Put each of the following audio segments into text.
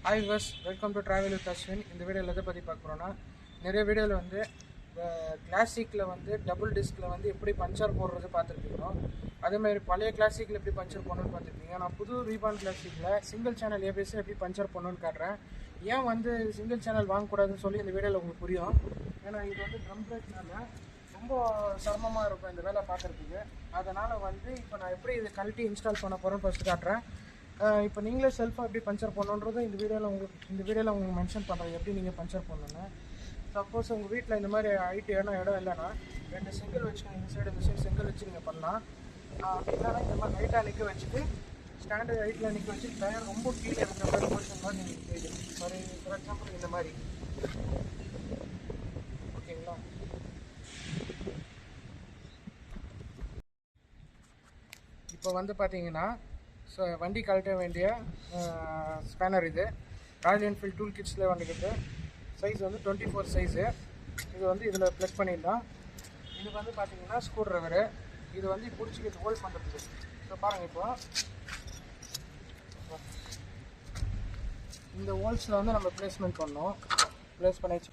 Hi வஸ் welcome to travel with Ashwin. இந்த வீடியோவில் எதை பற்றி பார்க்க போகிறோன்னா, நிறைய வீடியோவில் வந்து கிளாசிக்கில் வந்து டபுள் டிஸ்கில் வந்து எப்படி பஞ்சர் போடுறது பார்த்துருப்பீங்க. அதேமாதிரி பழைய கிளாசிக்கில் எப்படி பஞ்சர் பண்ணணும்னு பார்த்துருப்பீங்க. நான் புது ரீபான் கிளாசிக்கில் சிங்கிள் சேனல் ஏபிஎஸ் எப்படி பஞ்சர் பண்ணணும்னு காட்டுறேன். ஏன் வந்து சிங்கிள் சேனல் வாங்கக்கூடாதுன்னு சொல்லி இந்த வீடியோவில் உங்களுக்கு புரியும். ஏன்னா இது வந்து ட்ரம் பிரேக்னால ரொம்ப சிரமமாக இருக்கும் இந்த வேலை பார்க்குறதுக்கு. அதனால் வந்து இப்போ நான் எப்படி இதை கழட்டி இன்ஸ்டால் பண்ண போகிறேன்னு ஃபஸ்ட்டு காட்டுறேன். இப்போ நீங்களே செல்ஃபாக எப்படி பஞ்சர் பண்ணணுன்றதும் இந்த வீடியோவில் உங்களுக்கு மென்ஷன் பண்ணுறேன் எப்படி நீங்கள் பஞ்சர் பண்ணணுன்னு. சப்போஸ் உங்கள் வீட்டில் இந்த மாதிரி இடம் இல்லைன்னா 2 செங்கல் வச்சுக்கோங்க. இந்த சைடு செங்கல் வச்சு நீங்கள் பண்ணலாம். இல்லைன்னா இந்த மாதிரி ஹைட்டாக நிற்க வச்சுட்டு ஸ்டாண்டர்ட் ஹைட்டில் நிற்க வச்சு டயர் ரொம்ப கீழே இருக்கிற மாதிரி பொசிஷன் மாதிரி நீங்கள் செய்யுது. ஃபார் எக்ஸாம்பிள் இந்த மாதிரி ஓகேங்களா. இப்போ வந்து பார்த்தீங்கன்னா வண்டி கழட்ட வேண்டிய ஸ்பேனர் இது ராயல் என்ஃபீல்ட் டூல் கிட்ஸில் வந்துக்கிட்டு சைஸ் வந்து 24 சைஸு. இது வந்து இதில் ப்ளக் பண்ணிடலாம். இது வந்து பார்த்தீங்கன்னா ஸ்க்ரூ ட்ரைவரு. இது வந்து பிடிச்சிக்கிட்டு ஹோல்ட் பண்ணுறதுக்கு. ஸோ பாருங்கள், இப்போ இந்த ஹோல்ஸில் வந்து நம்ம ப்ளேஸ்மெண்ட் பண்ணோம். ப்ளேஸ் பண்ணிச்சு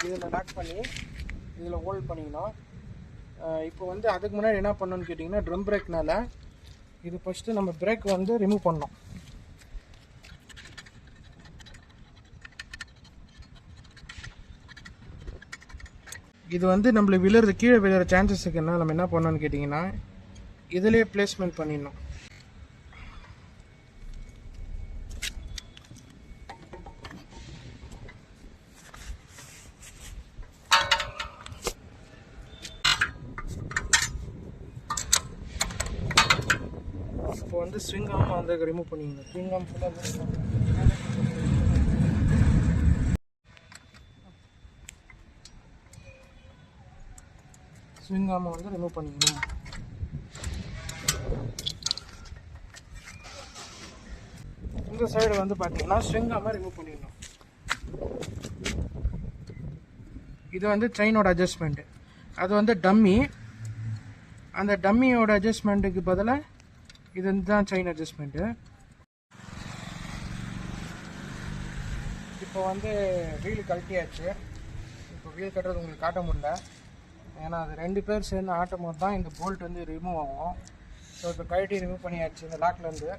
இதில் லாக் பண்ணி இதில் ஹோல்ட் பண்ணிக்கணும். இப்போ வந்து அதுக்கு முன்னாடி என்ன பண்ணணும்னு கேட்டிங்கன்னா, ட்ரம் பிரேக்னால இது ஃபஸ்ட்டு நம்ம பிரேக் வந்து ரிமூவ் பண்ணோம். இது வந்து நம்மளுக்கு கீழே விழுற சான்சஸ் இருக்குன்னா நம்ம என்ன பண்ணோம்னு கேட்டிங்கன்னா, இதிலே பிளேஸ்மெண்ட் பண்ணிடணும். இப்போ வந்து ஸ்விங் ஆம் வந்து ரிமூவ் பண்ணிக்கணும். ஸ்விங் ஆம் ஃபுல்லாக ஸ்விங் ஆமை வந்து ரிமூவ் பண்ணிக்கணும். இந்த சைடு வந்து பார்த்தீங்கன்னா ஸ்விங் ஆமை ரிமூவ் பண்ணிக்கணும். இது வந்து செயினோட அட்ஜஸ்ட்மெண்ட்டு. அது வந்து டம்மி. அந்த டம்மியோட அட்ஜஸ்ட்மெண்ட்டுக்கு பதிலாக இது தான் செயின் அட்ஜஸ்ட்மெண்ட்டு. இப்போ வந்து வீல் கழட்டியாச்சு. இப்போ வீல் கட்டுறது உங்களுக்கு காட்ட முடியல, ஏன்னா அது 2 பேர் சேர்ந்து ஆட்டும் போது தான் இந்த போல்ட் வந்து ரிமூவ் ஆகும். ஸோ இப்போ கழட்டி ரிமூவ் பண்ணியாச்சு இந்த லாக்லேருந்து.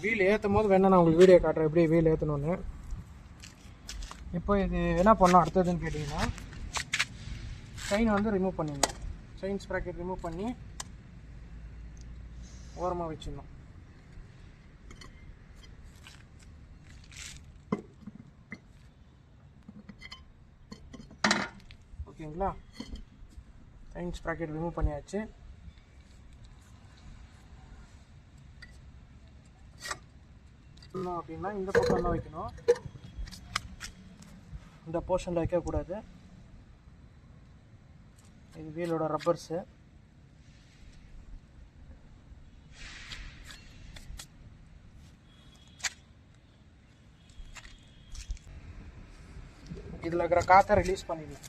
வீல் ஏற்றும் போது வேணால் நான் உங்களுக்கு வீடியோ காட்டுறேன் எப்படி வீல் ஏற்றணுன்னு. இப்போ இது என்ன பண்ணோம் அடுத்ததுன்னு கேட்டிங்கன்னா, செயின் வந்து ரிமூவ் பண்ணிடணும். செயின் ஸ்ப்ராக்கெட் ரிமூவ் பண்ணி ஓரமாக வச்சிடணும். ஓகேங்களா. செயின் ஸ்ப்ராக்கெட் ரிமூவ் பண்ணியாச்சு. அப்படின்னா இந்த பக்கம் தான் வைக்கணும், இந்த போர்ஷனில் வைக்கக்கூடாது. இது வீலோட ரப்பர்ஸு. இதில் இருக்கிற காற்றை ரிலீஸ் பண்ணிடலாம்.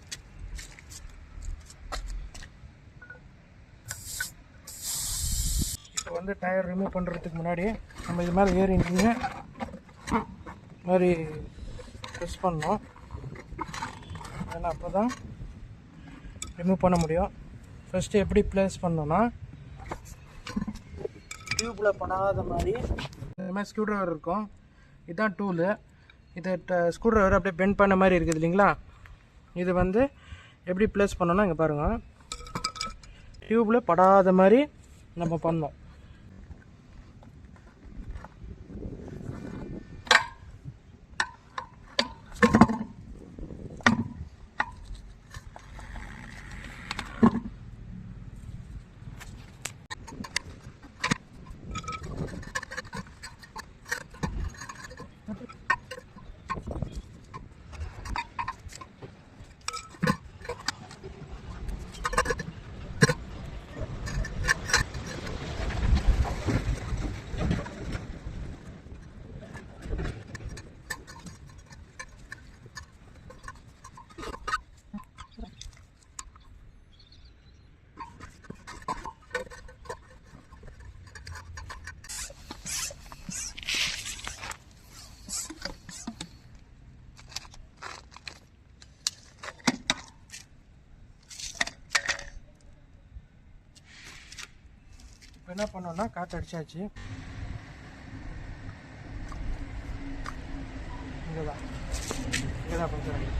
இப்போ வந்து டயர் ரிமூவ் பண்ணுறதுக்கு முன்னாடி நம்ம இது மேலே ஏறிங்க மாதிரி ப்ரெஸ் பண்ணோம். ஏன்னா அப்போ தான் ரிமூவ் பண்ண முடியும். ஃபஸ்ட்டு எப்படி ப்ளேஸ் பண்ணோன்னா, டியூப்பில் பண்ணாத மாதிரி இந்த மாதிரி ஸ்க்ரூ ட்ரைவர் இருக்கும். இதுதான் டூலு. இது ஸ்க்ரூ ட்ரைவர் அப்படியே பெண்ட் பண்ண மாதிரி இருக்குது இல்லைங்களா. இது வந்து எப்படி ப்ளேஸ் பண்ணோன்னா, இங்கே பாருங்கள், டியூப்பில் படாத மாதிரி நம்ம பண்ணோம். என்ன பண்ணோம்னா காற்று அடிச்சாச்சு. இங்கே தான் பஞ்சர் ஆகிடுது.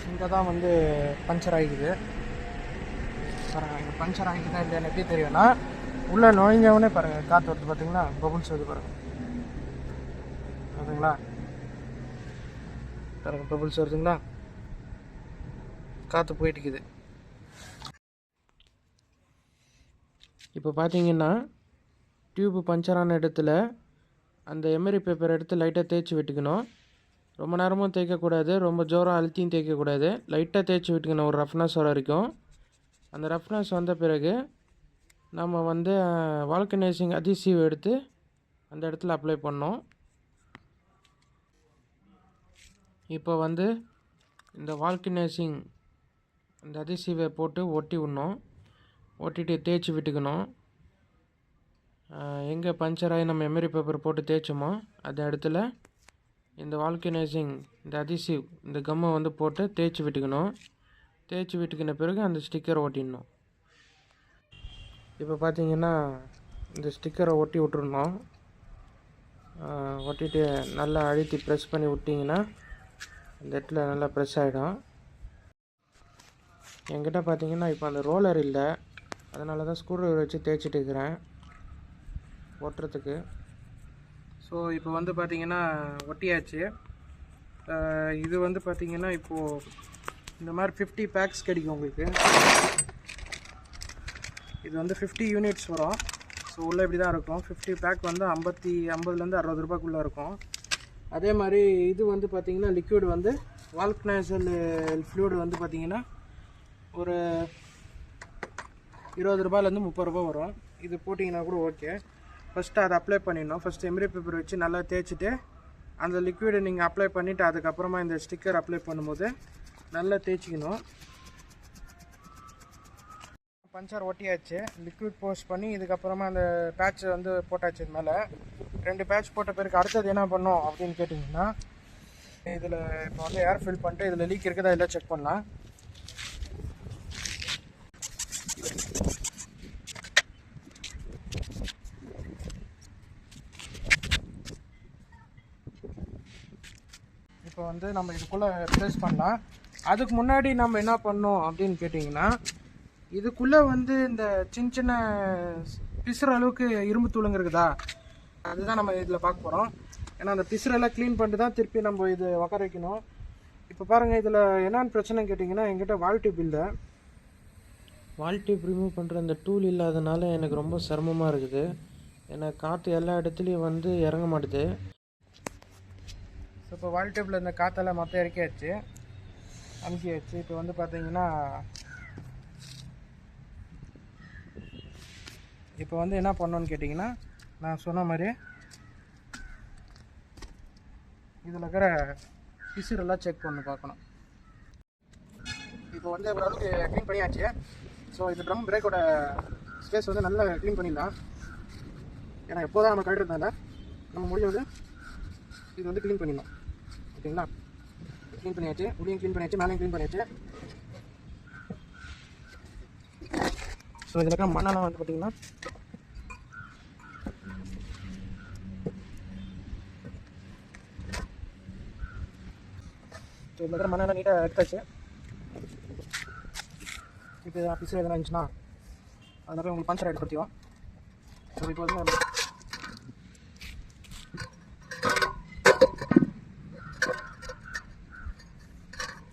இங்கே தான் வந்து பஞ்சர் ஆகிக்குது. பாருங்கள், இங்கே பஞ்சர் ஆகிக்குதா இல்லையான்னு எப்படி தெரியும்னா, உள்ளே நுழைஞ்சவொடனே பாருங்கள் காற்று வருது. பார்த்தீங்களா, பபுள்ஸ் வருது பாருங்கள். பார்த்தீங்களா, பாருங்கள் பபுள்ஸ் வருதுங்களா, காற்று போயிட்டுக்குது. இப்போ பார்த்தீங்கன்னா டியூப்பு பஞ்சரான இடத்துல அந்த எமரி பேப்பர் எடுத்து லைட்டாக தேய்ச்சி விட்டுக்கணும். ரொம்ப நேரமும் தேய்க்கக்கூடாது, ரொம்ப ஜோரம் அழுத்தியும் தேய்க்கக்கூடாது. லைட்டாக தேய்ச்சி விட்டுக்கணும் ஒரு ரஃப்னஸ் வர வரைக்கும். அந்த ரஃப்னஸ் வந்த பிறகு நம்ம வந்து வால்கனைசிங் அதிசீவ் எடுத்து அந்த இடத்துல அப்ளை பண்ணோம். இப்போ வந்து இந்த வால்கனைசிங் அந்த அதிசீவை போட்டு ஒட்டி விடணும். ஒட்டிட்டு தேய்ச்சி விட்டுக்கணும். எங்கே பஞ்சர் ஆகி நம்ம எமரி பேப்பர் போட்டு தேய்ச்சோமோ அந்த இடத்துல இந்த வால்கனைசிங் இந்த அதிசீவ் இந்த கம்மை வந்து போட்டு தேய்ச்சி விட்டுக்கணும். தேய்ச்சி விட்டுக்கின பிறகு அந்த ஸ்டிக்கரை ஒட்டிடணும். இப்போ பார்த்தீங்கன்னா இந்த ஸ்டிக்கரை ஒட்டி விட்டுருணும். ஒட்டிட்டு நல்லா அழுத்தி ப்ரெஸ் பண்ணி விட்டிங்கன்னா இந்த இடத்துல நல்லா ப்ரெஸ் ஆகிடும். என்கிட்ட பார்த்தீங்கன்னா இப்போ அந்த ரோலர் இல்லை, அதனால தான் ஸ்க்ரூ ட்ரைவர் வச்சு தேய்ச்சிட்டு இருக்கிறேன் ஒட்டுறதுக்கு. ஸோ இப்போ வந்து பார்த்திங்கன்னா ஒட்டியாச்சு. இது வந்து பார்த்திங்கன்னா இப்போது இந்த மாதிரி 50 பேக்ஸ் கிடைக்கும் உங்களுக்கு. இது வந்து 50 யூனிட்ஸ் வரும். ஸோ உள்ளே இப்படி தான் இருக்கும். 50 பேக் வந்து 50லேருந்து 60 ரூபாய்க்குள்ளே இருக்கும். அதே மாதிரி இது வந்து பார்த்திங்கன்னா லிக்விட் வந்து வால்கனைசர் ஃப்ளூயிட் வந்து பார்த்திங்கன்னா ஒரு 20 ரூபாயிலேருந்து 30 ரூபா வரும். இது போட்டிங்கன்னா கூட ஓகே. ஃபஸ்ட்டு அதை அப்ளை பண்ணிடணும். ஃபஸ்ட்டு எமரி பேப்பர் வச்சு நல்லா தேய்ச்சிட்டு அந்த லிக்விடை நீங்கள் அப்ளை பண்ணிவிட்டு அதுக்கப்புறமா இந்த ஸ்டிக்கர் அப்ளை பண்ணும்போது நல்லா தேய்ச்சிக்கணும். பஞ்சர் ஒட்டியாச்சு, லிக்விட் போஸ்ட் பண்ணி இதுக்கப்புறமா அந்த பேட்ச் வந்து போட்டாச்சு. இது மேலே 2 பேட்ச் போட்ட பிறகு அடுத்தது என்ன பண்ணோம் அப்படின்னு கேட்டிங்கன்னா, இதில் இப்போ வந்து ஏர் ஃபில் பண்ணிட்டு இதில் லீக் இருக்குதா இல்லை செக் பண்ணலாம். இப்போ வந்து நம்ம இதுக்குள்ளே ப்ளேஸ் பண்ணலாம். அதுக்கு முன்னாடி நம்ம என்ன பண்ணோம் அப்படின்னு கேட்டிங்கன்னா, இதுக்குள்ளே வந்து இந்த சின்ன சின்ன பிசுற அளவுக்கு இரும்பு தூளுங்க இருக்குதா, அதுதான் நம்ம இதில் பார்க்க போகிறோம். ஏன்னா அந்த பிசுரெல்லாம் க்ளீன் பண்ணிட்டு தான் திருப்பி நம்ம இது உட்கார வைக்கணும். இப்போ பாருங்கள், இதில் என்னென்னு பிரச்சனை கேட்டிங்கன்னா, எங்கிட்ட வால் டியூப் இல்லை. வால் டியூப் ரிமூவ் பண்ணுற அந்த டூல் இல்லாதனால எனக்கு ரொம்ப சிரமமாக இருக்குது. ஏன்னா காற்று எல்லா இடத்துலையும் வந்து இறங்க மாட்டுது. ஸோ இப்போ வால் டியூப்பில் இந்த காற்றெல்லாம் மொத்தம் இறக்கியாச்சு, அமுக்கியாச்சு. இப்போ வந்து பார்த்தீங்கன்னா இப்போ வந்து என்ன பண்ணணுன்னு கேட்டிங்கன்னா, நான் சொன்ன மாதிரி இதில் இருக்கிற பிசுரெல்லாம் செக் பண்ணி பார்க்கணும். இப்போ வந்து ஓரளவுக்கு க்ளீன் பண்ணியாச்சு. ஸோ இது ட்ரம் பிரேக்கோட ஸ்பேஸ் வந்து நல்லா க்ளீன் பண்ணிடலாம். ஏன்னா எப்போதான் நம்ம கழுறதுனால நம்ம முடிஞ்ச வந்து இது வந்து க்ளீன் பண்ணிடணும். ஓகேங்களா, க்ளீன் பண்ணியாச்சு, உள்ளியும் க்ளீன் பண்ணியாச்சு, மேலேயும் க்ளீன் பண்ணியாச்சு. ஸோ இதில் இருக்கிற மண்ணெல்லாம் வந்து பார்த்திங்கன்னா ஸோ இதில் இருக்கிற மண்ணெல்லாம் நீட்டாக எடுத்தாச்சு. இப்போ ஆஃபீஸில் எதனா இருந்துச்சுன்னா அதனால் உங்களுக்கு பஞ்சர் ஏற்படுத்தியும். ஸோ இப்போ வந்து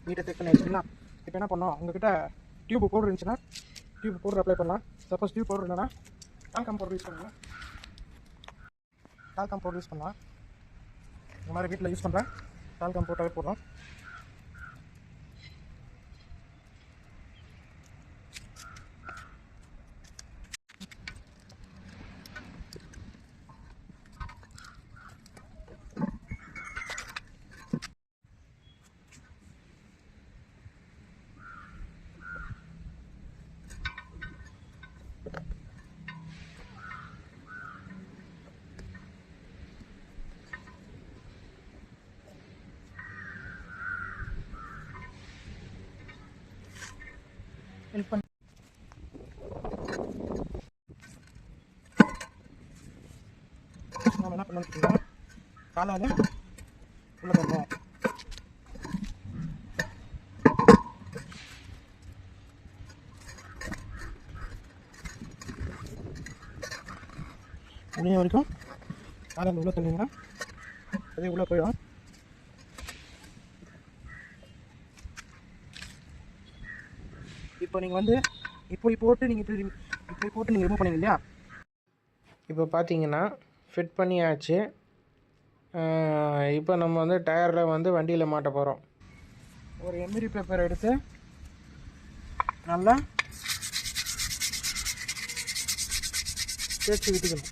நீட்டை செக் பண்ணி வச்சுக்கலாம். இப்போ என்ன பண்ணோம், உங்கள்கிட்ட டியூப் பவுடர் இருந்துச்சுன்னா டியூப் பவுடர் அப்ளை பண்ணலாம். சப்போஸ் டியூப் பவுடர் இல்லைன்னா டால்கம் பவுடர் யூஸ் பண்ணலாம். டால்கம் பவுடர் யூஸ் பண்ணலாம். இந்த மாதிரி வீட்டில் யூஸ் பண்ணுறேன், டால்கம் பவுடராகவே போடுறோம். ஹெல்ப் பண்ணி நம்ம என்ன பண்ணணும், காலால் உள்ள தரணும். முடிஞ்ச வரைக்கும் காலால் உள்ள தள்ளிங்கன்னா அதே உள்ளே போயிடும். இப்போ நீங்கள் வந்து இப்படி போட்டு நீங்கள் இப்படி போட்டு நீங்கள் ரிமூவ் பண்ணுங்க இல்லையா. இப்போ பார்த்தீங்கன்னா ஃபிட் பண்ணியாச்சு. இப்போ நம்ம வந்து டயரில் வந்து வண்டியில் மாட்ட போகிறோம். ஒரு எம்ரி பேப்பர் எடுத்து நல்லா தேய்ச்சி விட்டுக்கணும்.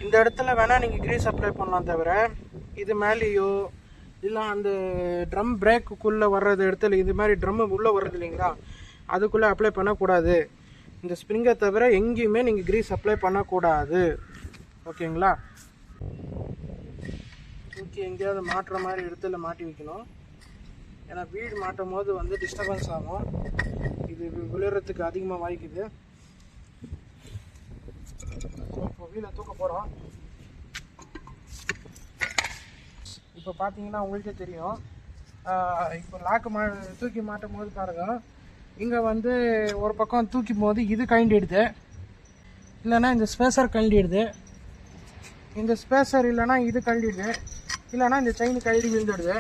இந்த இடத்துல வேணால் நீங்கள் கிரீஸ் அப்ளை பண்ணலாம், தவிர இது மேலேயோ இல்லை அந்த ட்ரம் பிரேக்குள்ளே வர்றது இடத்துல இது மாதிரி ட்ரம்மு உள்ளே வர்றது இல்லைங்களா, அதுக்குள்ளே அப்ளை பண்ணக்கூடாது. இந்த ஸ்ப்ரிங்கை தவிர எங்கேயுமே நீங்கள் கிரீஸ் அப்ளை பண்ணக்கூடாது. ஓகேங்களா. தூக்கி எங்கேயாவது மாட்டுற மாதிரி இடத்துல மாட்டி வைக்கணும். ஏன்னா வீடு மாட்டும் போது வந்து டிஸ்டர்பன்ஸ் ஆகும், இது விழுறதுக்கு அதிகமாக வாய்க்குது. இப்போ வீலை தூக்க போகிறோம். இப்போ பார்த்தீங்கன்னா உங்களுக்கே தெரியும், இப்போ லாக்கு தூக்கி மாட்டும் போது பாருங்கள், இங்கே வந்து ஒரு பக்கம் தூக்கும் போது இது கழண்டிடுது, இல்லைன்னா இந்த ஸ்பேசர் கழண்டிடுது. இந்த ஸ்பேசர் இல்லைன்னா இது கழண்டிடுது, இல்லைன்னா இந்த செயின் கழடி விழுந்துடுது.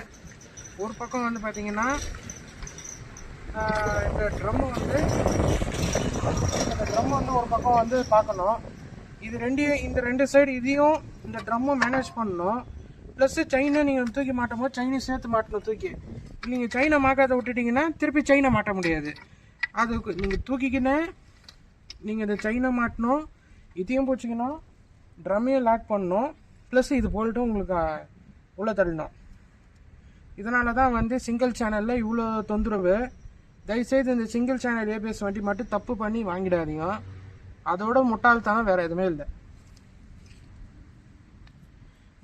ஒரு பக்கம் வந்து பார்த்தீங்கன்னா இந்த ட்ரம்மு வந்து ஒரு பக்கம் வந்து பார்க்கணும். இது இந்த ரெண்டு சைடு இதையும் இந்த ட்ரம்மும் மேனேஜ் பண்ணணும். ப்ளஸ்ஸு செயினை நீங்கள் தூக்கி மாட்டும் போது செயினையும் சேர்த்து மாட்டணும். தூக்கி நீங்கள் செயினை மாக்காத விட்டுட்டிங்கன்னா திருப்பி செயினை மாட்ட முடியாது. அதுக்கு நீங்கள் தூக்கிக்கின்னு நீங்கள் இந்த செயினை மாட்டணும், இதையும் பிடிச்சிக்கணும், ட்ரம்மையும் லாக் பண்ணணும், ப்ளஸ் இது போல்ட்டும் உங்களுக்கு உள்ளே தள்ளணும். இதனால தான் வந்து சிங்கிள் சேனலில் இவ்வளோ தொந்தரவு. தயவுசெய்து இந்த சிங்கிள் சேனல் ஏபிஎஸ் வண்டி மட்டும் தப்பு பண்ணி வாங்கிடாதீங்க. அதோட முட்டாள்தனம் வேறு எதுவுமே இல்லை.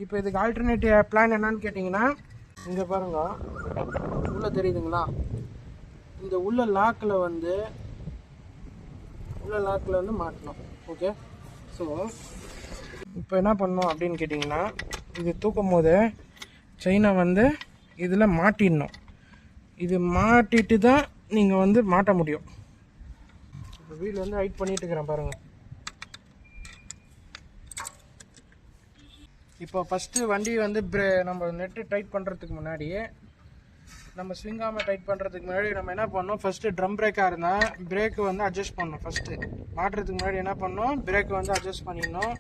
இப்போ இதுக்கு ஆல்டர்னேட்டிவ் பிளான் என்னன்னு கேட்டிங்கன்னா, இங்கே பாருங்க, உள்ளே தெரியுதுங்களா, இந்த உள்ள லாக்கில் வந்து மாட்டணும். ஓகே. ஸோ இப்போ என்ன பண்ணணும் அப்படின்னு கேட்டிங்கன்னா, இது தூக்கும் போது செயினை வந்து இதில் மாட்டிடணும். இது மாட்டிட்டு தான் நீங்கள் வந்து மாட்ட முடியும். இப்போ வீல் வந்து ஹைட் பண்ணிட்டு இருக்கிறேன் பாருங்கள். இப்போ ஃபஸ்ட்டு வண்டி வந்து நம்ம நெட்டு டைட் பண்ணுறதுக்கு முன்னாடியே, நம்ம ஸ்விங்காமல் டைட் பண்ணுறதுக்கு முன்னாடி நம்ம என்ன பண்ணோம், ஃபஸ்ட்டு ட்ரம் பிரேக்காக இருந்தால் பிரேக்கு வந்து அட்ஜஸ்ட் பண்ணணும். ஃபஸ்ட்டு மாட்டுறதுக்கு முன்னாடி என்ன பண்ணோம், பிரேக்கு வந்து அட்ஜஸ்ட் பண்ணிடணும்.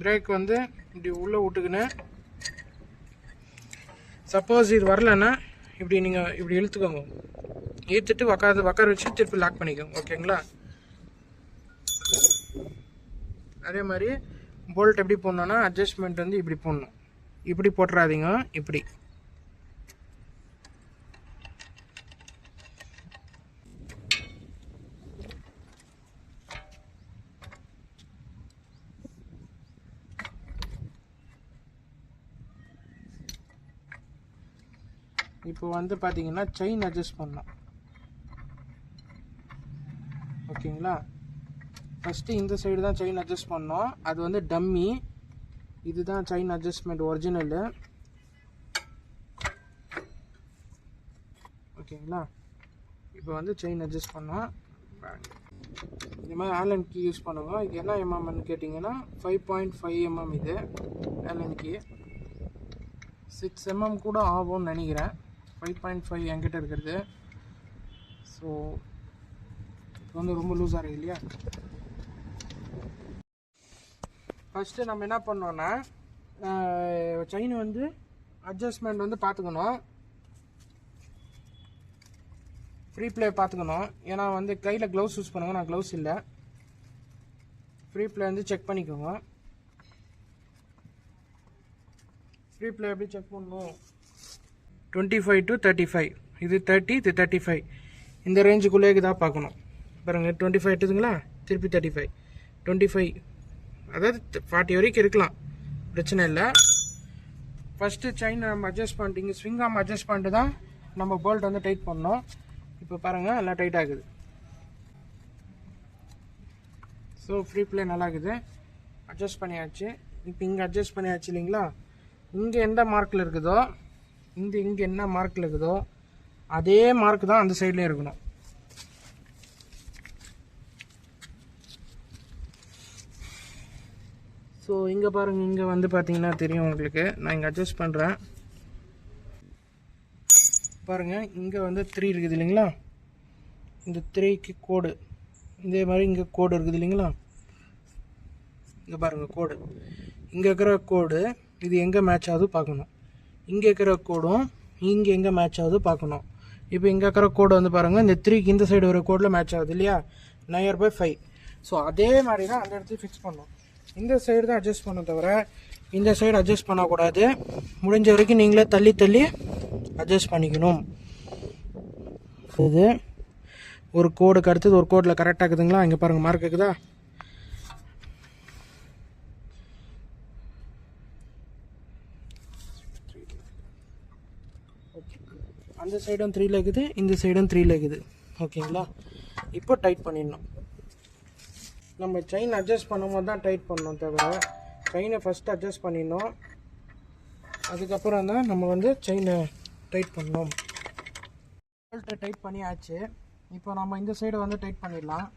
பிரேக் வந்து இப்படி உள்ளே விட்டுக்குன்னு, சப்போஸ் இது வரலன்னா இப்படி நீங்கள் இப்படி இழுத்துக்கோங்க, இழுத்துட்டு உக்கார வச்சு திருப்பி லாக் பண்ணிக்கோங்க. ஓகேங்களா. அதே மாதிரி போல்ட் எப்படி போடணுன்னா, அட்ஜஸ்ட்மெண்ட் வந்து இப்படி போடணும், இப்படி போட்டுறாதீங்க, இப்படி. இப்போ வந்து பார்த்தீங்கன்னா செயின் அட்ஜஸ்ட் பண்ணலாம். ஓகேங்களா. ஃபஸ்ட்டு இந்த சைடு தான் செயின் அட்ஜஸ்ட் பண்ணோம், அது வந்து டம்மி. இதுதான் செயின் அட்ஜஸ்ட்மெண்ட் ஒரிஜினலு. ஓகேங்களா. இப்போ வந்து செயின் அட்ஜஸ்ட் பண்ணோம். இந்த மாதிரி ஆலன் கீ யூஸ் பண்ணுவோம். இது என்ன எம்எம்னு கேட்டிங்கன்னா 5.5 mm. இது ஆலன் கீ 6 mm கூட ஆகும்னு நினைக்கிறேன். 5.5 என்கிட்ட இருக்கிறது. ஸோ இப்போ வந்து ரொம்ப லூஸாக இருக்குது இல்லையா. ஃபஸ்ட்டு நம்ம என்ன பண்ணோன்னா, செயின் வந்து அட்ஜஸ்ட்மெண்ட் வந்து பார்த்துக்கணும், ஃப்ரீ ப்ளே பார்த்துக்கணும். ஏன்னா வந்து கையில் க்ளவுஸ் யூஸ் பண்ணுங்க, நான் க்ளவுஸ் இல்லை. ஃப்ரீ ப்ளே வந்து செக் பண்ணிக்கோங்க. ஃப்ரீ ப்ளே எப்படி செக் பண்ணணும், 25 to 35, இது 30, இது 35, இந்த ரேஞ்சுக்குள்ளே தான் பார்க்கணும். பாருங்கள் 25 எடுத்துங்களா, திருப்பி 35, 25, அதாவது 40 வரைக்கும் இருக்கலாம். பிரச்சனை இல்லை. ஃபஸ்ட்டு செயின் நம்ம அட்ஜஸ்ட் பண்ணிட்டு இங்கே ஸ்விங் ஆம் அட்ஜஸ்ட் பண்ணிட்டு தான் நம்ம போல்ட் வந்து டைட் பண்ணோம். இப்போ பாருங்கள் எல்லாம் டைட் ஆகுது. ஸோ ஃப்ரீ ப்ளே நல்லா இருக்குது. அட்ஜஸ்ட் பண்ணியாச்சு. இப்போ இங்கே அட்ஜஸ்ட் பண்ணியாச்சு இல்லைங்களா? இங்கே எந்த மார்க்கில் இருக்குதோ இங்கே என்ன மார்க்கில் இருக்குதோ அதே மார்க் தான் அந்த சைட்லேயும் இருக்கணும். ஸோ இங்கே பாருங்கள், இங்கே வந்து பார்த்தீங்கன்னா தெரியும் உங்களுக்கு. நான் இங்கே அட்ஜஸ்ட் பண்ணுறேன் பாருங்கள். இங்கே வந்து 3 இருக்குது இல்லைங்களா? இந்த 3க்கு கோடு இதே மாதிரி இங்கே கோடு இருக்குது இல்லைங்களா? இங்கே பாருங்கள் கோடு. இங்கே இருக்கிற கோடு இது எங்கே மேட்ச் ஆகுது பார்க்கணும். இங்கே இருக்கிற கோடும் இங்கே எங்கே மேட்ச் ஆகுது பார்க்கணும். இப்போ இங்கே இருக்கிற கோடு வந்து பாருங்கள், இந்த 3க்கு இந்த சைடு வர கோடில் மேட்ச் ஆகுது இல்லையா? 9/5. ஸோ அதே மாதிரி தான் அந்த இடத்துல ஃபிக்ஸ் பண்ணணும். இந்த சைடு தான் அட்ஜஸ்ட் பண்ண தவிர இந்த சைடு அட்ஜஸ்ட் பண்ணக்கூடாது. முடிஞ்ச வரைக்கும் நீங்களே தள்ளி தள்ளி அட்ஜஸ்ட் பண்ணிக்கணும். இது ஒரு கோடுக்கு அடுத்தது ஒரு கோடில் கரெக்டாக இருக்குதுங்களா? இங்கே பாருங்கள் மார்க் இருக்குதா? அந்த சைடும் 3ல இருக்குது, இந்த சைடும் 3ல இருக்குது. ஓகேங்களா? இப்போ டைட் பண்ணிடணும். நம்ம செயின் அட்ஜஸ்ட் பண்ணும்போது தான் டைட் பண்ணணும் தவிர செயினை ஃபஸ்ட்டு அட்ஜஸ்ட் பண்ணிடணும். அதுக்கப்புறம் தான் நம்ம வந்து செயினை டைட் பண்ணணும். போல்ட்டை டைட் பண்ணியாச்சு. இப்போ நம்ம இந்த சைடு வந்து டைட் பண்ணிடலாம்.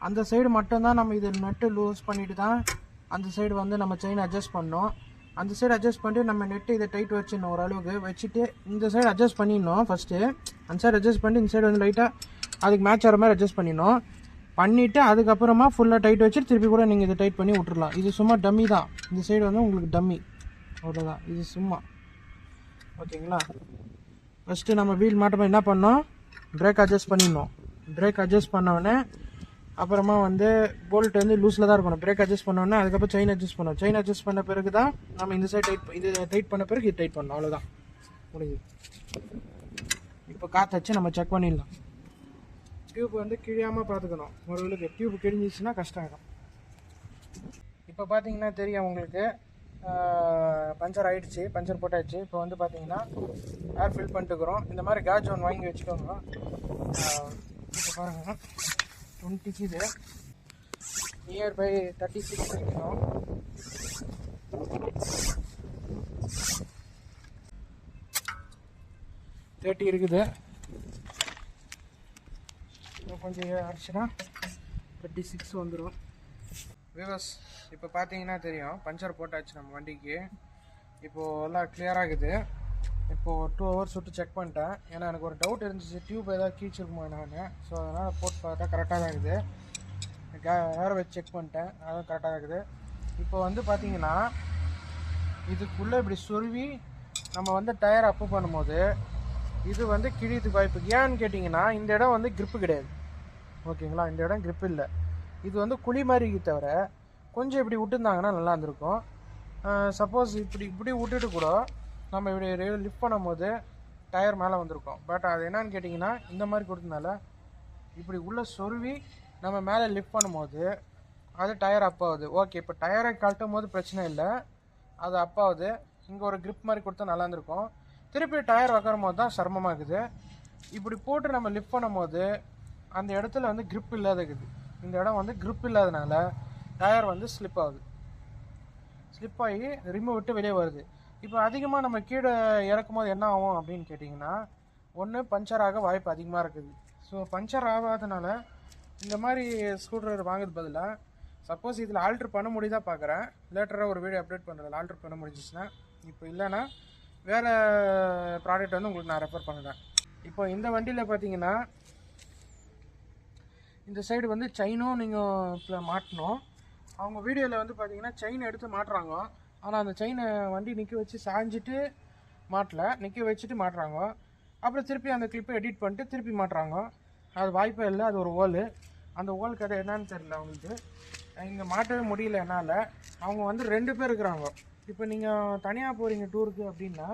அந்த சைடு மட்டும்தான் நம்ம இது நட்டு லூஸ் பண்ணிவிட்டு தான் அந்த சைடு வந்து நம்ம செயின் அட்ஜஸ்ட் பண்ணோம். அந்த சைடு அட்ஜஸ்ட் பண்ணிட்டு நம்ம நெட்டு இதை டைட் வச்சிடணும். ஓரளவுக்கு வச்சுட்டு இந்த சைடு அட்ஜஸ்ட் பண்ணிடணும். ஃபஸ்ட்டு அந்த சைடு அட்ஜஸ்ட் பண்ணிட்டு இந்த சைடு வந்து லைட்டாக அதுக்கு மேட்ச் ஆகிற மாதிரி அட்ஜஸ்ட் பண்ணிடணும். பண்ணிவிட்டு அதுக்கப்புறமா ஃபுல்லாக டைட் வச்சுட்டு திருப்பி கூட நீங்கள் இதை டைட் பண்ணி விட்டுறலாம். இது சும்மா டம்மி தான். இந்த சைடு வந்து உங்களுக்கு டம்மி, அவ்வளோதான். இது சும்மா. ஓகேங்களா? ஃபஸ்ட்டு நம்ம வீல் மாட்டோம் என்ன பண்ணோம், பிரேக் அட்ஜஸ்ட் பண்ணிடணும். பிரேக் அட்ஜஸ்ட் பண்ணோடனே அப்புறமா வந்து போல்ட் வந்து லூஸில் தான் இருக்கணும். பிரேக் அட்ஜஸ்ட் பண்ணோடனே அதுக்கப்புறம் செயின் அட்ஜஸ்ட் பண்ணோம். செயின் அட்ஜஸ்ட் பண்ண பிறகு தான் நம்ம இந்த சைடு இது டைட் பண்ண பிறகு இது டைட் பண்ணணும். அவ்வளோதான், முடியுது. இப்போ காற்று வச்சு நம்ம செக் பண்ணிடலாம். டியூப் வந்து கிழியாமல் பார்த்துக்கணும். ஒருவேளை டியூப் கிழிஞ்சிச்சுன்னா கஷ்டம் ஆகிடும். இப்போ பார்த்தீங்கன்னா தெரியும் உங்களுக்கு, பஞ்சர் ஆகிடுச்சு, பஞ்சர் போட்டாச்சு. இப்போ வந்து பார்த்தீங்கன்னா ஏர் ஃபில் பண்ணிட்டுக்கிறோம். இந்த மாதிரி கேஜ் ஒன்று வாங்கி வச்சுக்கோங்க. இப்போ பாருங்கள் 20 இது நியர் பை 36 வைக்கணும். தேர்ட்டி இருக்குது. கொஞ்சம் அடிச்சுன்னா 36 வந்துடும். வியூவர்ஸ் இப்போ பார்த்தீங்கன்னா தெரியும், பஞ்சர் போட்டாச்சு நம்ம வண்டிக்கு. இப்போது எல்லாம் கிளியராகுது. இப்போது 2 ஹவர்ஸ் விட்டு செக் பண்ணிட்டேன். ஏன்னா எனக்கு ஒரு டவுட் இருந்துச்சு, டியூப் ஏதாவது கீழ்ச்சிருக்குமோ என்னன்னு. ஸோ அதனால் போட்டு பார்த்தா கரெக்டாக தான் இருக்குது. ஏர் வச்சு செக் பண்ணிட்டேன், அதுவும் கரெக்டாக தான் இருக்குது. இப்போ வந்து பார்த்தீங்கன்னா இதுக்குள்ளே இப்படி சொருவி நம்ம வந்து டயர் அப்பு பண்ணும்போது இது வந்து கிழியத்துக்கு வாய்ப்பு. ஏன்னு கேட்டிங்கன்னா இந்த இடம் வந்து கிரிப்பு கிடையாது. ஓகேங்களா? இந்த இடம் கிரிப் இல்லை. இது வந்து குழி மாதிரி தவிர கொஞ்சம் இப்படி விட்டுருந்தாங்கன்னா நல்லா இருந்திருக்கும். சப்போஸ் இப்படி விட்டுட்டு கூட நம்ம இப்படி லிஃப்ட் பண்ணும்போது டயர் மேலே வந்திருக்கும். பட் அது என்னன்னு கேட்டிங்கன்னா இந்த மாதிரி கொடுத்ததுனால இப்படி உள்ளே சொருவி நம்ம மேலே லிஃப்ட் பண்ணும்போது அது டயர் அப் ஆகுது. ஓகே, இப்போ டயரை கழட்டும் போது பிரச்சனை இல்லை, அது அப் ஆகுது. இங்கே ஒரு கிரிப் மாதிரி கொடுத்தா நல்லா இருந்திருக்கும். திருப்பி டயர் வைக்கிற போது தான் சிரமமாக இருக்குது. இப்படி போட்டு நம்ம லிஃப்ட் பண்ணும்போது அந்த இடத்துல வந்து கிரிப் இல்லாத இருக்குது. இந்த இடம் வந்து கிரிப் இல்லாதனால டயர் வந்து ஸ்லிப் ஆகுது. ஸ்லிப் ஆகி ரிமூவ் விட்டு வெளியே வருது. இப்போ அதிகமாக நம்ம கீழே இறக்கும் போது என்ன ஆகும் அப்படின்னு கேட்டிங்கன்னா, ஒன்று பஞ்சர் ஆக வாய்ப்பு அதிகமாக இருக்குது. ஸோ பஞ்சர் ஆகாதனால இந்த மாதிரி ஸ்க்ரூ ட்ரைவர் வாங்குறது பதிலாக சப்போஸ் இதில் ஆல்ட்ரு பண்ண முடியுதா பார்க்குறேன். லேட்டராக ஒரு வீடியோ அப்டேட் பண்ணுறேன் ஆல்ட்ரு பண்ண முடிஞ்சிச்சுன்னா. இப்போ இல்லைன்னா வேறு ப்ராடக்ட் வந்து உங்களுக்கு நான் ரெஃபர் பண்ணுறேன். இப்போ இந்த வண்டியில் பார்த்தீங்கன்னா இந்த சைடு வந்து செயினும் நீங்கள் மாட்டணும். அவங்க வீடியோவில் வந்து பார்த்தீங்கன்னா செயின் எடுத்து மாட்டுறாங்க. ஆனால் அந்த செயினை வண்டி நிற்க வச்சு சாஞ்சிட்டு மாட்டலை, நிற்க வச்சுட்டு மாட்டுறாங்க. அப்புறம் திருப்பி அந்த கிளிப்பை எடிட் பண்ணிட்டு திருப்பி மாட்டுறாங்க. அது வாய்ப்பே இல்லை. அது ஒரு ஹோலு. அந்த ஹோல் கதை என்னன்னு தெரியல அவங்களுக்கு. இங்கே மாட்டவே முடியல என்னால். அவங்க வந்து 2 பேர் இருக்கிறாங்க. இப்போ நீங்கள் தனியாக போகிறீங்க டூருக்கு அப்படின்னா,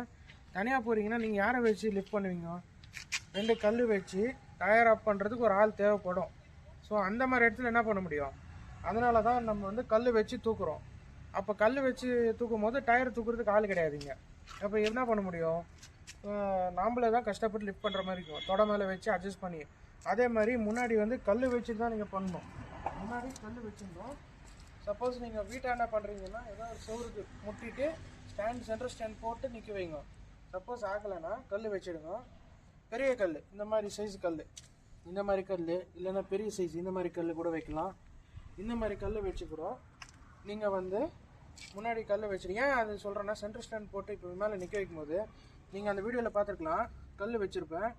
தனியாக போகிறீங்கன்னா நீங்கள் யாரை வச்சு லிஃப்ட் பண்ணுவீங்க? 2 கல் வச்சு டயர் அப் பண்ணுறதுக்கு ஒரு ஆள் தேவைப்படும். ஸோ அந்த மாதிரி இடத்துல என்ன பண்ண முடியும்? அதனால தான் நம்ம வந்து கல் வச்சு தூக்குறோம். அப்போ கல் வச்சு தூக்கும் போது டயர் தூக்குறதுக்கு ஆள் கிடையாதுங்க. அப்போ என்ன பண்ண முடியும்? நாம்பளே தான் கஷ்டப்பட்டு லிஃப்ட் பண்ணுற மாதிரி இருக்கும், தொட மேலே வச்சு அட்ஜஸ்ட் பண்ணி. அதே மாதிரி முன்னாடி வந்து கல் வச்சுட்டு தான் நீங்கள் பண்ணணும். முன்னாடி கல் வச்சுருந்தோம். சப்போஸ் நீங்கள் வீட்டாண்ட பண்ணுறீங்கன்னா ஏதாவது ஒரு சவுருக்கு முட்டிட்டு சென்டர் ஸ்டாண்ட் போட்டு நிற்க வைங்க. சப்போஸ் ஆகலைன்னா கல் வச்சுடுங்க. பெரிய கல், இந்த மாதிரி சைஸ் கல், இந்த மாதிரி கல் இல்லைன்னா பெரிய சைஸ் இந்த மாதிரி கல் கூட வைக்கலாம். இந்த மாதிரி கல் வச்சு கூட நீங்கள் வந்து முன்னாடி கல் வச்சுருங்க. அது சொல்கிறேன்னா சென்டர் ஸ்டாண்ட் போட்டு இப்போ மேலே நிற்க வைக்கும் போது நீங்கள் அந்த வீடியோவில் பார்த்துருக்கலாம், கல் வச்சுருப்பேன்,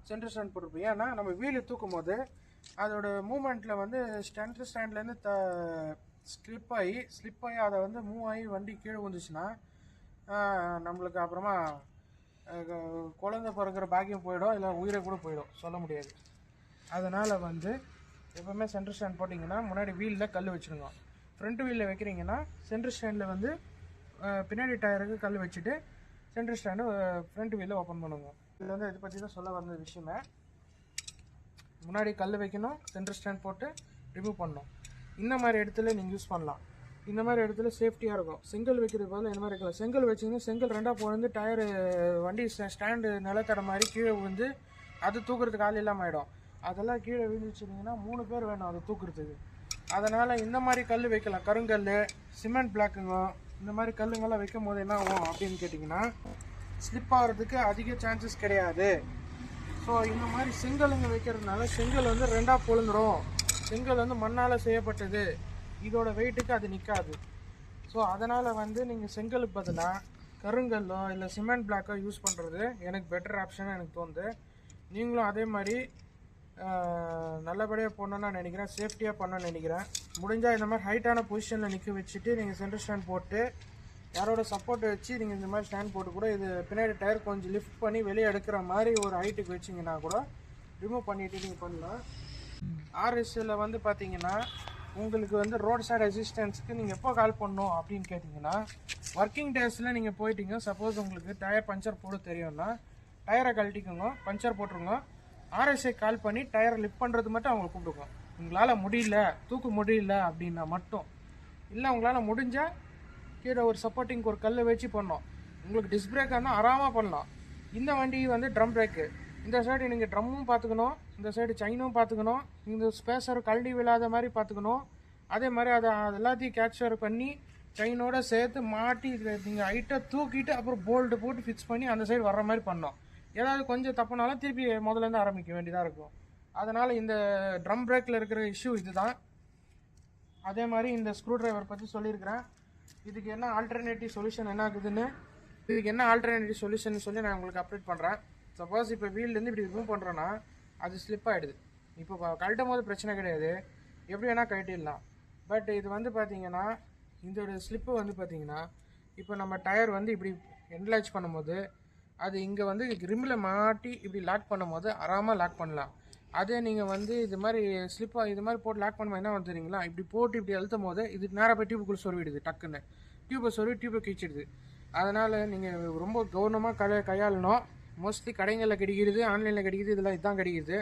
சென்டர் ஸ்டாண்ட் போட்டிருப்பேன். ஏன்னா நம்ம வீலு தூக்கும் போது அதோட மூமெண்ட்டில் வந்து சென்டர் ஸ்டாண்ட்லேருந்து ஸ்லிப் ஆகி அதை வந்து மூவ் ஆகி வண்டி கீழே வந்துச்சுன்னா நம்மளுக்கு அப்புறமா குழந்தை பிறக்கிற பாக்கியம் போயிடும், இல்லை உயிரை கூட போயிடும், சொல்ல முடியாது. அதனால் வந்து எப்போவுமே சென்டர் ஸ்டாண்ட் போட்டிங்கன்னா முன்னாடி வீலில் கல் வச்சுருங்க. ஃப்ரண்ட் வீலில் வைக்கிறீங்கன்னா சென்டர் ஸ்டாண்டில் வந்து பின்னாடி டயருக்கு கல் வச்சுட்டு சென்டர் ஸ்டாண்டு ஃப்ரண்ட் வீலில் ஓப்பன் பண்ணுங்க. இதில் வந்து இதை பற்றி தான் சொல்ல வந்த விஷயமே. முன்னாடி கல் வைக்கணும், சென்டர் ஸ்டாண்ட் போட்டு ரிமூவ் பண்ணணும். இந்த மாதிரி இடத்துல நீங்கள் யூஸ் பண்ணலாம். இந்த மாதிரி இடத்துல சேஃப்டியாக இருக்கும். செங்கல் வைக்கிறது பதில் இந்த மாதிரி இருக்கலாம். செங்கல் வச்சிங்கன்னா செங்கல் ரெண்டாக போகிறது டயரு வண்டி ஸ்டாண்டு நிலத்தட மாதிரி கீழே விழுந்து அது தூக்குறதுக்கு ஆள் இல்லாமல் ஆகிடும். அதெல்லாம் கீழே விழுந்துச்சுட்டிங்கன்னா 3 பேர் வேணும் அது தூக்குறதுக்கு. அதனால் இந்த மாதிரி கல் வைக்கலாம். கருங்கல், சிமெண்ட் பிளாக்குங்க, இந்த மாதிரி கல்லுங்கெல்லாம் வைக்கும் போது என்ன ஆகும் அப்படின்னு கேட்டிங்கன்னா ஸ்லிப் ஆகிறதுக்கு அதிக சான்சஸ் கிடையாது. ஸோ இந்த மாதிரி செங்கலுங்க வைக்கிறதுனால செங்கல் வந்து ரெண்டாக பொழுந்துடும். செங்கல் வந்து மண்ணால் செய்யப்பட்டது, இதோட வெயிட்டுக்கு அது நிற்காது. ஸோ அதனால் வந்து நீங்கள் செங்கலுக்கு பதிலாக கருங்கல்லோ இல்லை சிமெண்ட் பிளாக்கோ யூஸ் பண்ணுறது எனக்கு பெட்டர் ஆப்ஷனாக எனக்கு தோணுது. நீங்களும் அதே மாதிரி நல்லபடியாக போடணுன்னு நினைக்கிறேன், சேஃப்டியாக பண்ணணும்னு நினைக்கிறேன். முடிஞ்சால் இந்த மாதிரி ஹைட்டான பொசிஷனில் நிற்க வச்சுட்டு நீங்கள் சென்டர் ஸ்டாண்ட் போட்டு யாரோட சப்போர்ட்டை வச்சு நீங்கள் இந்த மாதிரி ஸ்டாண்ட் போட்டு கூட இது பின்னாடி டயர் கொஞ்சம் லிஃப்ட் பண்ணி வெளியே எடுக்கிற மாதிரி ஒரு ஹைட்டுக்கு வச்சிங்கன்னா கூட ரிமூவ் பண்ணிவிட்டு நீங்கள் பண்ணலாம். ஆர்எஸ்சில் வந்து பார்த்தீங்கன்னா உங்களுக்கு வந்து ரோட் சைடு அசிஸ்டன்ஸுக்கு நீங்கள் எப்போ கால் பண்ணணும் அப்படின்னு கேட்டிங்கன்னா ஒர்க்கிங் டேஸில் நீங்கள் போயிட்டீங்க. சப்போஸ் உங்களுக்கு டயர் பஞ்சர் போட தெரியும்னா டயரை கழட்டிக்கோங்க, பஞ்சர் போட்டுருங்க. ஆர்எஸ்ஐ கால் பண்ணி டயரை லிஃப்ட் பண்ணுறது மட்டும் அவங்க கூப்பிடுங்க. உங்களால் முடியல, தூக்க முடியல அப்படின்னா மட்டும். இல்லை உங்களால் முடிஞ்சால் கீழே ஒரு சப்போர்ட்டிங் ஒரு கல்லை வச்சு பண்ணோம். உங்களுக்கு டிஸ்க் பிரேக் ஆனால் ஆறாமல் பண்ணலாம். இந்த வண்டி வந்து ட்ரம் பிரேக்கு. இந்த சைடு நீங்கள் ட்ரம்மும் பார்த்துக்கணும், இந்த சைடு செயினும் பார்த்துக்கணும், இந்த ஸ்பேஸர் கழட்டி விழாத மாதிரி பார்த்துக்கணும். அதே மாதிரி அதை எல்லாத்தையும் கேப்சர் பண்ணி செயினோட சேர்த்து மாட்டி நீங்கள் ஹைட்டாக தூக்கிட்டு அப்புறம் போல்ட்டு போட்டு ஃபிக்ஸ் பண்ணி அந்த சைடு வர்ற மாதிரி பண்ணோம். ஏதாவது கொஞ்சம் தப்புனாலும் திருப்பி முதலேருந்து ஆரம்பிக்க வேண்டியதாக இருக்கும். அதனால் இந்த ட்ரம் பிரேக்கில் இருக்கிற இஷ்யூ இதுதான். அதே மாதிரி இந்த ஸ்க்ரூ டிரைவர் பற்றி சொல்லியிருக்கிறேன். இதுக்கு என்ன ஆல்டர்னேட்டிவ் சொல்யூஷன் என்ன ஆகுதுன்னு, இதுக்கு என்ன ஆல்டர்னேட்டிவ் சொல்யூஷன் சொல்லி நான் உங்களுக்கு அப்டேட் பண்ணுறேன். சப்போஸ் இப்போ வீல்லேருந்து இப்படி ரிமூவ் பண்ணுறோன்னா அது ஸ்லிப் ஆகிடுது. இப்போ கழட்டும் போது பிரச்சனை கிடையாது, எப்படி வேணால் கழட்டிடலாம். பட் இது வந்து பார்த்திங்கன்னா இதோட ஸ்லிப்பு வந்து பார்த்திங்கன்னா இப்போ நம்ம டயர் வந்து இப்படி என்லார்ஜ் பண்ணும்போது அது இங்கே வந்து ரிம்மில் மாட்டி இப்படி லாக் பண்ணும் போது ஆறாமல் லாக் பண்ணலாம். அதே நீங்கள் வந்து இது மாதிரி ஸ்லிப்பாக இது மாதிரி போட்டு லாக் பண்ணும்போது என்ன வந்து தெரியுங்களா, இப்படி போட்டு இப்படி அழுத்தும் போது இது நேராக போய் டியூபுக்குள்ளே சொருவிடுது. டக்குன்னு டியூப்பை கிழிச்சிடுது. அதனால் நீங்கள் ரொம்ப கவனமாக கையாளணும். மோஸ்ட்லி கடைகளில் கிடைக்கிறது, ஆன்லைனில் கிடைக்கிது, இதெல்லாம் இதுதான் கிடைக்கிது.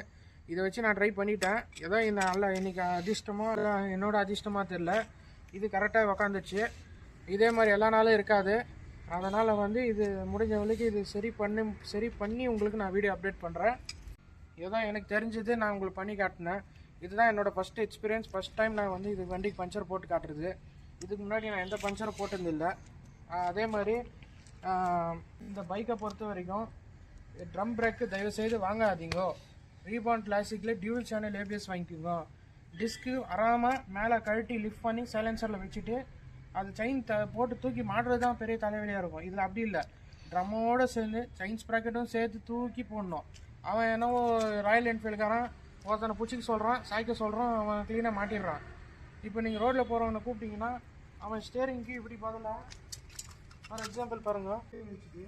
இதை வச்சு நான் ட்ரை பண்ணிட்டேன். ஏதோ இந்த நல்லா இன்றைக்கி அதிர்ஷ்டமோ இல்லை என்னோட அதிர்ஷ்டமாக தெரில, இது கரெக்டாக உக்காந்துச்சு. இதே மாதிரி எல்லா நாளும் இருக்காது. அதனால் வந்து இது முடிஞ்ச வரைக்கும் இது சரி பண்ணி உங்களுக்கு நான் வீடியோ அப்டேட் பண்ணுறேன். ஏதோ எனக்கு தெரிஞ்சது நான் உங்களுக்கு பண்ணி காட்டினேன். இதுதான் என்னோடய ஃபஸ்ட் எக்ஸ்பீரியன்ஸ். ஃபஸ்ட் டைம் நான் வந்து இது வண்டிக்கு பஞ்சர் போட்டு காட்டுறது. இதுக்கு முன்னாடி நான் எந்த பஞ்சரும் போட்டதில்லை. அதே மாதிரி இந்த பைக்கை பொறுத்த வரைக்கும் ட்ரம் பிரேக்கு தயவுசெய்து வாங்காதீங்கோ. ரீபாண்ட் கிளாசிக்கில் டியூல் சேனல் ஏபிஎஸ் வாங்கிக்கோங்க. டிஸ்க்கு அறாமல் மேலே கழட்டி லிஃப்ட் பண்ணி சைலன்சரில் வச்சுட்டு அது செயின் போட்டு தூக்கி மாட்டுறது தான் பெரிய தலைவலியாக இருக்கும். இதில் அப்படி இல்லை, ட்ரம்மோடு சேர்ந்து செயின் ஸ்ப்ராக்கெட்டும் சேர்த்து தூக்கி போடணும். அவன் என்னவோ ராயல் என்ஃபீல்டுக்காரன் ஒருத்தனை பிடிச்சிக்க சொல்கிறான், சாய்க்க சொல்கிறான், அவன் க்ளீனாக மாட்டிடுறான். இப்போ நீங்கள் ரோட்டில் போகிறவனை கூப்பிட்டிங்கன்னா அவன் ஸ்டேரிங்க்கு இப்படி பதிலாக ஃபார் எக்ஸாம்பிள் பாருங்கள், வச்சுட்டு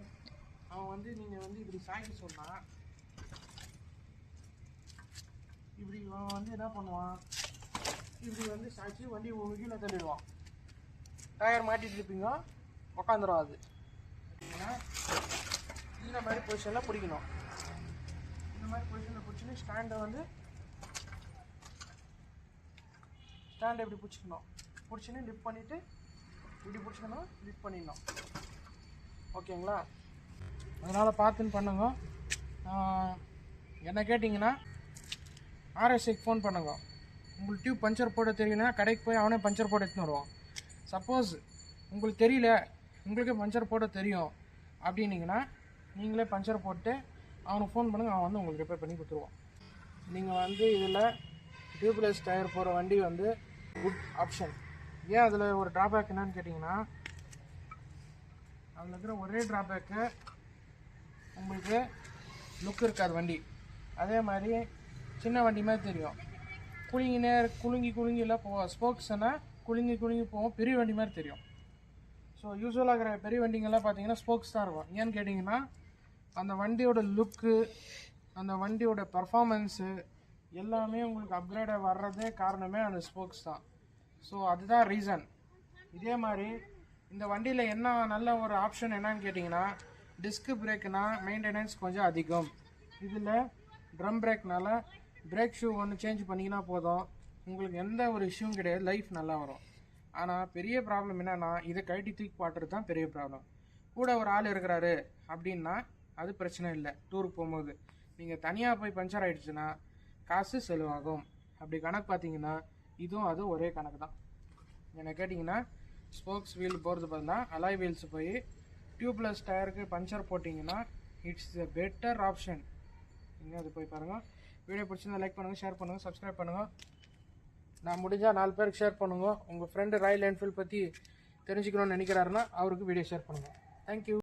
அவன் வந்து நீங்கள் வந்து இப்படி சாய்க்க சொன்னால் இப்படி அவன் வந்து என்ன பண்ணுவான், இப்படி வந்து சாய்ச்சி வண்டி கீழே தள்ளிடுவான். டயர் மாட்டிட்டு இருப்பீங்க, உக்காந்துடும். அது இந்த மாதிரி பொசிஷனில் பிடிக்கணும். இந்த மாதிரி பொசிஷனில் பிடிச்சின்னு ஸ்டாண்டை இப்படி பிடிச்சிக்கணும். பிடிச்சின்னு லிஃப்ட் பண்ணிவிட்டு இப்படி பிடிச்சிக்கணும், லிஃப்ட் பண்ணிடணும். ஓகேங்களா? அதனால் பார்த்துன்னு பண்ணுங்க. என்ன கேட்டிங்கன்னா ஆர்எஸ்ஐக்கு ஃபோன் பண்ணுங்க. உங்களுக்கு டியூப் பஞ்சர் போட தெரியும்னா கடைக்கு போய் அவனே பஞ்சர் போட எடுத்துன்னு வருவான். சப்போஸ் உங்களுக்கு தெரியல, உங்களுக்கே பஞ்சர் போட தெரியும் அப்படின்னீங்கன்னா நீங்களே பஞ்சர் போட்டு அவனுக்கு ஃபோன் பண்ணுங்கள், அவன் வந்து உங்களுக்கு ரிப்பேர் பண்ணி கொடுத்துருவான். நீங்கள் வந்து இதில் டியூப்லெஸ் டயர் போகிற வண்டி வந்து குட் ஆப்ஷன். ஏன் அதில் ஒரு ட்ராபேக் என்னன்னு கேட்டிங்கன்னா, அதில் இருக்கிற ஒரே ட்ராபேக்கு உங்களுக்கு லுக் இருக்காது வண்டி. அதே மாதிரி சின்ன வண்டி மாதிரி தெரியும். குலுங்கி இல்லை ஸ்போக்ஸ்னா குலுங்கி போகும், பெரிய வண்டி மாதிரி தெரியும். ஸோ யூஸ்வலாக இருக்கிற பெரிய வண்டிங்கெல்லாம் பார்த்தீங்கன்னா ஸ்போக்ஸ் தான் இருக்கும். ஏன்னு கேட்டிங்கன்னா அந்த வண்டியோட லுக்கு, அந்த வண்டியோட பர்ஃபார்மன்ஸு எல்லாமே உங்களுக்கு அப்கிரேடாக வர்றதே காரணமே அந்த ஸ்போக்ஸ் தான். ஸோ அதுதான் ரீசன். இதே மாதிரி இந்த வண்டியில் என்ன நல்ல ஒரு ஆப்ஷன் என்னன்னு கேட்டிங்கன்னா, டிஸ்க் பிரேக்குனா மெயின்டெனன்ஸ் கொஞ்சம் அதிகம். இதில் ட்ரம் பிரேக்னால பிரேக் ஷூ ஒன்று சேஞ்ச் பண்ணிங்கன்னா போதும், உங்களுக்கு எந்த ஒரு இஷ்யூவும் கிடையாது, லைஃப் நல்லா வரும். ஆனால் பெரிய ப்ராப்ளம் என்னென்னா இதை கழட்டி தூக்கி பாட்டுறது தான் பெரிய ப்ராப்ளம். கூட ஒரு ஆள் இருக்கிறாரு அப்படின்னா அது பிரச்சனை இல்லை. டூருக்கு போகும்போது நீங்கள் தனியாக போய் பஞ்சர் ஆகிடுச்சுன்னா காசு செலவாகும். அப்படி கணக்கு பார்த்தீங்கன்னா இதுவும் அது ஒரே கணக்கு தான். என்ன கேட்டிங்கன்னா ஸ்போக்ஸ் வீல் போகிறது பதிலாக அலாய் வீல்ஸ் போய் டியூப்லெஸ் டயருக்கு பஞ்சர் போட்டிங்கன்னா இட்ஸ் எ பெட்டர் ஆப்ஷன். நீங்கள் அது போய் பாருங்கள். வீடியோ பிடிச்சிருந்தா லைக் பண்ணுங்கள், ஷேர் பண்ணுங்கள், சப்ஸ்கிரைப் பண்ணுங்கள். நான் முடிஞ்சால் 4 பேருக்கு ஷேர் பண்ணுங்கள். உங்கள் ஃப்ரெண்டு ராயல் என்ஃபீல்ட் பற்றி தெரிஞ்சுக்கணும்னு நினைக்கிறாருன்னா அவருக்கு வீடியோ ஷேர் பண்ணுங்கள். தேங்க்யூ.